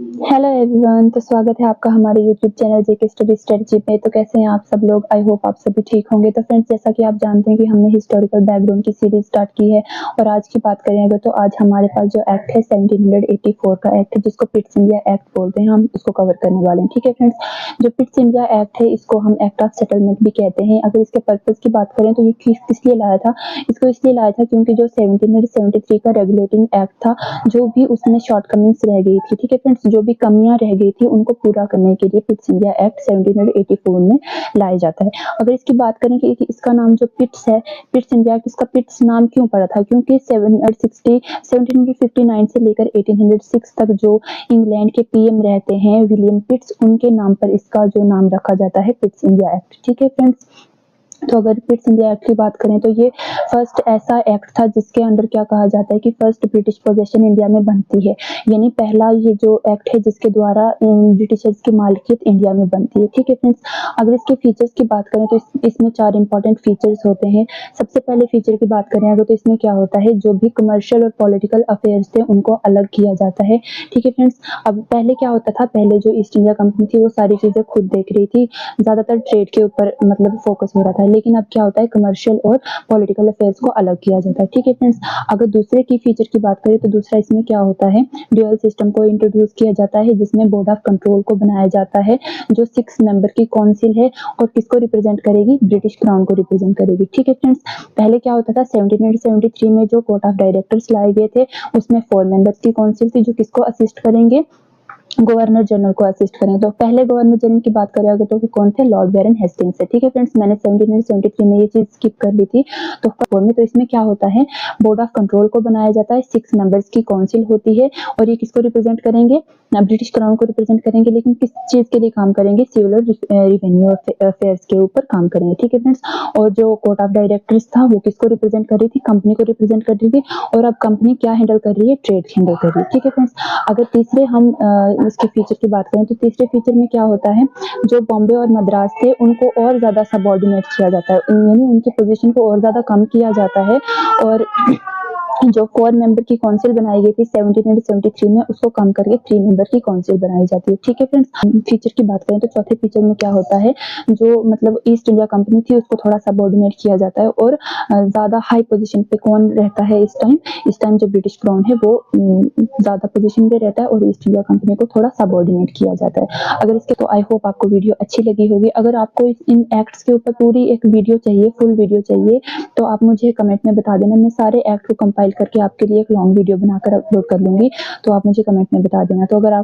Hello everyone, तो स्वागत है आपका हमारे यूट्यूब चैनल जेके स्टडी स्ट्रेटजी पे। तो कैसे हैं आप सब लोग? आई होप आप सभी ठीक होंगे। तो फ्रेंड्स, जैसा कि आप जानते हैं कि हमने हिस्टोरिकल बैकग्राउंड की सीरीज स्टार्ट की है और आज की बात करें अगर तो आज हमारे पास जो एक्ट है 1784 का एक्ट है, जिसको पिट्स इंडिया एक्ट बोलते हैं, हम उसको कवर करने वाले हैं। ठीक है फ्रेंड्स, जो पिट्स इंडिया एक्ट है इसको हम एक्ट ऑफ सेटलमेंट भी कहते हैं। अगर इसके पर्पज की बात करें तो ये किस लिए लाया था? इसको इसलिए लाया था क्योंकि जो 1773 का रेगुलेटिंग एक्ट था, जो भी उसमें शॉर्टकमिंग्स रह गई थी, ठीक है फ्रेंड्स, जो भी कमियां रह गई थी उनको पूरा करने के लिए पिट्स इंडिया एक्ट 1784 में लाया जाता है। अगर इसकी बात करें कि इसका नाम जो पिट्स है, पिट्स इंडिया एक्ट, इसका पिट्स नाम क्यों पड़ा था? क्योंकि 1759 से लेकर 1806 तक जो इंग्लैंड के पीएम रहते हैं विलियम पिट्स, उनके नाम पर इसका जो नाम रखा जाता है पिट्स इंडिया एक्ट। ठीक है फ्रेंड्स, तो अगर पिट्स इंडिया एक्ट की बात करें तो ये फर्स्ट ऐसा एक्ट था जिसके अंदर क्या कहा जाता है कि फर्स्ट ब्रिटिश पोजेशन इंडिया में बनती है, यानी पहला ये जो एक्ट है जिसके द्वारा ब्रिटिशर्स की मालिकियत इंडिया में बनती है। ठीक है फ्रेंड्स, अगर इसके फीचर्स की बात करें तो इसमें 4 इंपॉर्टेंट फीचर्स होते हैं। सबसे पहले फीचर की बात करें अगर तो इसमें क्या होता है, जो भी कमर्शियल और पॉलिटिकल अफेयर्स थे उनको अलग किया जाता है। ठीक है फ्रेंड्स, अब पहले क्या होता था, पहले जो ईस्ट इंडिया कंपनी थी वो सारी चीजें खुद देख रही थी, ज्यादातर ट्रेड के ऊपर मतलब फोकस हो रहा था, लेकिन अब क्या होता है कमर्शियल और पॉलिटिकल अफेयर्स को अलग किया जाता है। ठीक है फ्रेंड्स, अगर दूसरे की फीचर की बात करें तो दूसरा इसमें क्या होता है, ड्यूअल सिस्टम को इंट्रोड्यूस किया जाता है जिसमें बोर्ड ऑफ कंट्रोल को बनाया जाता है, जो 6 मेंबर की काउंसिल है और किसको रिप्रेजेंट करेगी, ब्रिटिश क्राउन को रिप्रेजेंट करेगी। ठीक है फ्रेंड्स, पहले क्या होता था 1773 में जो कोर्ट ऑफ डायरेक्टर्स लाए गए थे उसमें 4 मेंबर्स की काउंसिल थी जो किसको असिस्ट करेंगे, गवर्नर जनरल को असिस्ट करें। तो पहले गवर्नर जनरल की बात करें अगर तो कौन थे, लॉर्ड बैरन हेस्टिंग्स है। ठीक है फ्रेंड्स, मैंने 1773 में ये चीज स्किप कर ली थी। तो में तो इसमें क्या होता है, बोर्ड ऑफ कंट्रोल को बनाया जाता है, 6 मेंबर्स की काउंसिल होती है और ये किसको रिप्रेजेंट करेंगे, ब्रिटिश क्राउन को रिप्रेजेंट करेंगे, लेकिन किस चीज के लिए काम करेंगे, सिविल और रिवेन्यू अफेयर्स के ऊपर काम करेंगे। ठीक है फ्रेंड्स, और जो कोर्ट ऑफ डायरेक्टर्स था वो किसको रिप्रेजेंट कर रही थी, कंपनी को रिप्रेजेंट कर रही थी, और अब कंपनी क्या हैंडल कर रही है, ट्रेड हैंडल कर रही है। ठीक है फ्रेंड्स, अगर तीसरे हम इसके फीचर की बात करें तो तीसरे फीचर में क्या होता है, जो बॉम्बे और मद्रास थे उनको और ज्यादा सबऑर्डिनेट किया जाता है, यानी उनकी पोजीशन को और ज्यादा कम किया जाता है, और जो 4 मेंबर की काउंसिल बनाई गई थी 1773 में उसको कम करके 3 मेंबर की काउंसिल बनाई जाती है। ठीक है फ्रेंड्स, फीचर की बात करें तो चौथे फीचर में क्या होता है, जो मतलब ईस्ट इंडिया कंपनी थी उसको थोड़ा सबऑर्डिनेट किया जाता है, और ज्यादा हाई पोजीशन पे कौन रहता है इस टाइम जो ब्रिटिश क्राउन है वो ज्यादा पोजीशन पे रहता है और ईस्ट इंडिया कंपनी को थोड़ा सबऑर्डिनेट किया जाता है। अगर इसके तो आई होप आपको वीडियो अच्छी लगी होगी। अगर आपको इन एक्ट्स के ऊपर पूरी एक वीडियो चाहिए, फुल वीडियो चाहिए, तो आप मुझे कमेंट में बता देना, मैं सारे एक्ट को कंपाइल करके आपके लिए एक लॉन्ग वीडियो बनाकर अपलोड कर लूंगी, तो आप मुझे कमेंट में बता देना। तो अगर आप